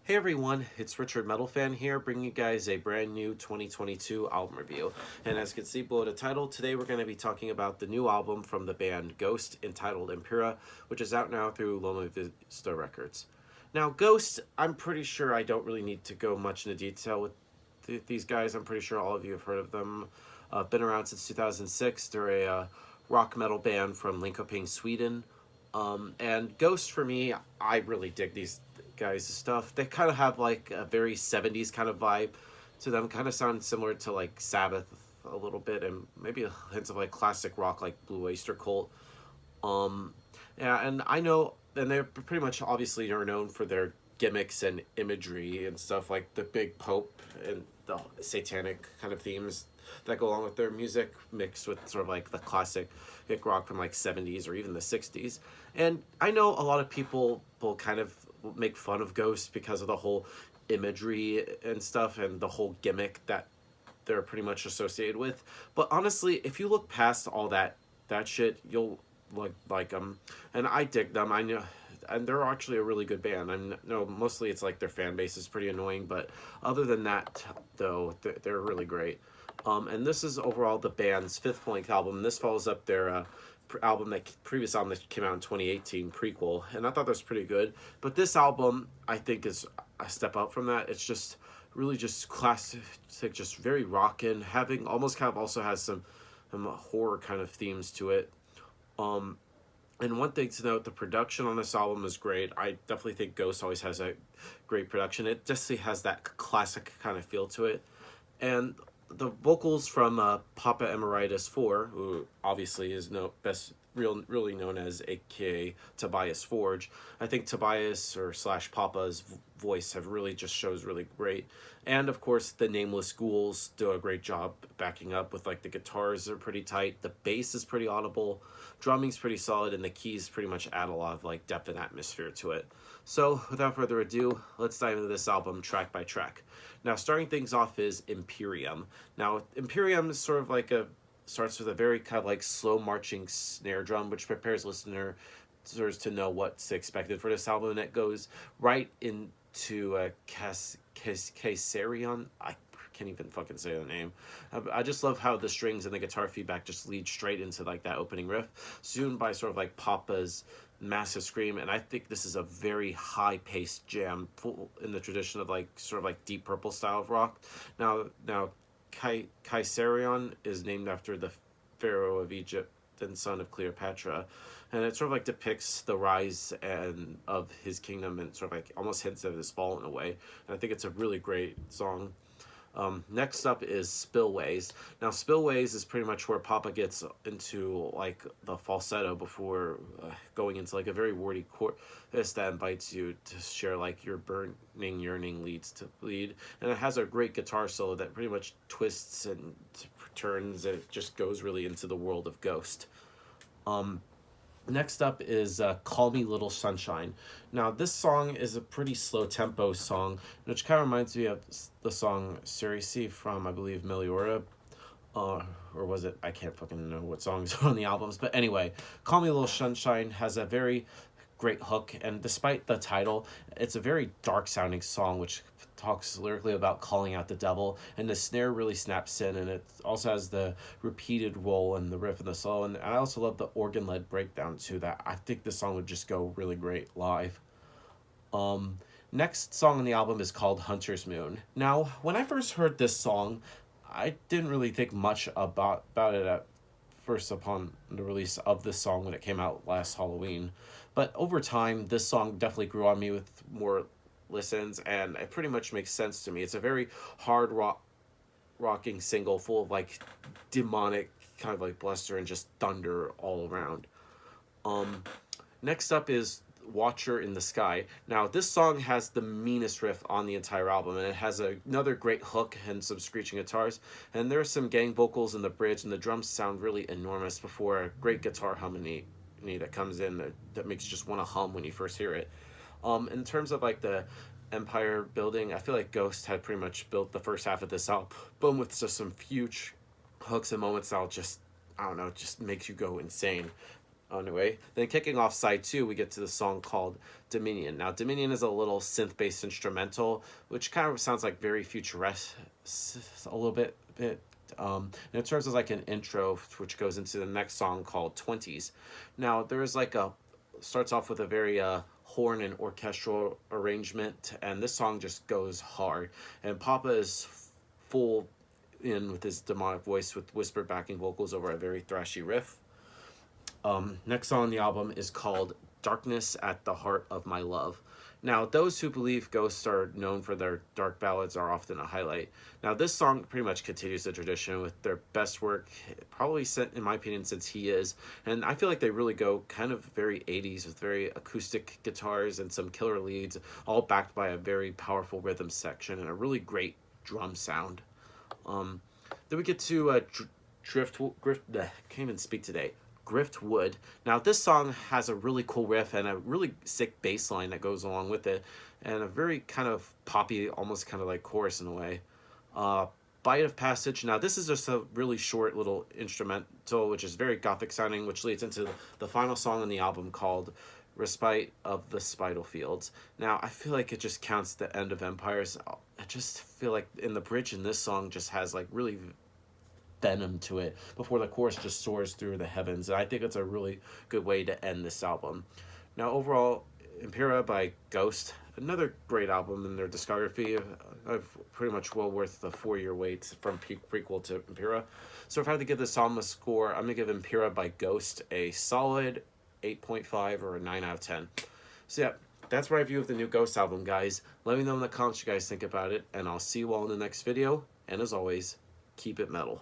Hey everyone, it's Richard Metalfan here, bringing you guys a brand new 2022 album review. And as you can see below the title, today we're going to be talking about the new album from the band Ghost entitled Impera, which is out now through Loma Vista Records. Now, Ghost, I'm pretty sure I don't really need to go much into detail with these guys. I'm pretty sure all of you have heard of them. Been around since 2006. They're a rock metal band from Linköping, Sweden. And Ghost, for me, I really dig these guys' stuff. They kind of have like a very 70s kind of vibe to them. Kind of sound similar to like Sabbath a little bit, and maybe hints of like classic rock like Blue Oyster Cult. Um, yeah, and I know, and they're pretty much obviously are known for their gimmicks and imagery and stuff like the big pope and the satanic kind of themes that go along with their music, mixed with sort of like the classic hit rock from like 70s or even the 60s. And I know a lot of people will kind of make fun of Ghost because of the whole imagery and stuff and the whole gimmick that they're pretty much associated with. But honestly, if you look past all that shit, you'll like them, and I dig them. I know, and they're actually a really good band. I know mostly it's like their fan base is pretty annoying, but other than that, though, they're really great. And this is overall the band's fifth full-length album. This follows up their previous album that came out in 2018, Prequel, and I thought that was pretty good. But this album, I think, is a step up from that. It's just really just classic, just very rockin', having almost kind of also has some horror kind of themes to it. Um, and one thing to note, the production on this album is great. I definitely think Ghost always has a great production. It just has that classic kind of feel to it. And the vocals from Papa Emeritus 4, who obviously is really known as AKA Tobias Forge. I think Tobias or slash Papa's voice have really just shows really great. And of course, the Nameless Ghouls do a great job backing up with like the guitars are pretty tight, the bass is pretty audible, drumming's pretty solid, and the keys pretty much add a lot of like depth and atmosphere to it. So without further ado, let's dive into this album track by track. Now, starting things off is Imperium. Now, Imperium is sort of like a starts with a very kind of like slow marching snare drum, which prepares listeners to know what's expected for this album, and it goes right into a Caesarion. I can't even fucking say the name. I just love how the strings and the guitar feedback just lead straight into like that opening riff, soon by sort of like Papa's massive scream. And I think this is a very high paced jam, full in the tradition of like sort of like Deep Purple style of rock. Now Caesarion is named after the pharaoh of Egypt and son of Cleopatra, and it sort of like depicts the rise and of his kingdom and sort of like almost hints of his fall in a way. And I think it's a really great song. Next up is Spillways. Now, Spillways is pretty much where Papa gets into like the falsetto before going into like a very wordy chorus that invites you to share like your burning yearning leads to bleed. And it has a great guitar solo that pretty much twists and turns and it just goes really into the world of Ghost. Um, Next up is Call Me Little Sunshine. Now, this song is a pretty slow tempo song, which kind of reminds me of the song Cerisi from, I believe, Meliora. Or was it? I can't fucking know what songs are on the albums. But anyway, Call Me Little Sunshine has a very great hook, and despite the title, it's a very dark sounding song which talks lyrically about calling out the devil, and the snare really snaps in, and it also has the repeated roll and the riff and the solo, and I also love the organ led breakdown too. That I think the song would just go really great live. um Next song on the album is called Hunter's Moon. Now, when I first heard this song, I didn't really think much about it at first upon the release of this song when it came out last Halloween. But over time, this song definitely grew on me with more listens, and it pretty much makes sense to me. It's a very hard rocking single full of like demonic kind of like bluster and just thunder all around. Um, Next up is Watcher in the Sky. Now, this song has the meanest riff on the entire album, and it has another great hook and some screeching guitars. And there's some gang vocals in the bridge, and the drums sound really enormous before a great guitar harmony that comes in that makes you just want to hum when you first hear it. In terms of like the empire building, I feel like Ghost had pretty much built the first half of this album with just some huge hooks and moments that'll just, I don't know, just makes you go insane. Anyway, then kicking off side 2, we get to the song called Dominion. Now, Dominion is a little synth-based instrumental, which kind of sounds like very futuristic, a little bit. And it serves as like an intro, which goes into the next song called 20s. Now, there's like starts off with a very horn and orchestral arrangement, and this song just goes hard. And Papa is full in with his demonic voice with whispered backing vocals over a very thrashy riff. Next song on the album is called Darkness at the Heart of My Love. Now, those who believe ghosts are known for their dark ballads are often a highlight. Now, this song pretty much continues the tradition with their best work, probably, in my opinion, since He Is. And I feel like they really go kind of very 80s with very acoustic guitars and some killer leads, all backed by a very powerful rhythm section and a really great drum sound. Then we get to can't even speak today. Griftwood. Now, this song has a really cool riff and a really sick bass line that goes along with it, and a very kind of poppy, almost kind of like chorus in a way. Bite of Passage. Now, this is just a really short little instrumental, which is very gothic sounding, which leads into the final song on the album called Respite of the Spital Fields. Now, I feel like it just counts the end of Empires. I just feel like in the bridge in this song just has like really venom to it before the chorus just soars through the heavens. And I think it's a really good way to end this album. Now, overall, Impera by Ghost, another great album in their discography. I've pretty much well worth the 4-year wait from prequel to Impera. So if I had to give this album a score, I'm going to give Impera by Ghost a solid 8.5 or a 9 out of 10. So yeah, that's my review of the new Ghost album, guys. Let me know in the comments what you guys think about it, and I'll see you all in the next video. And as always, keep it metal.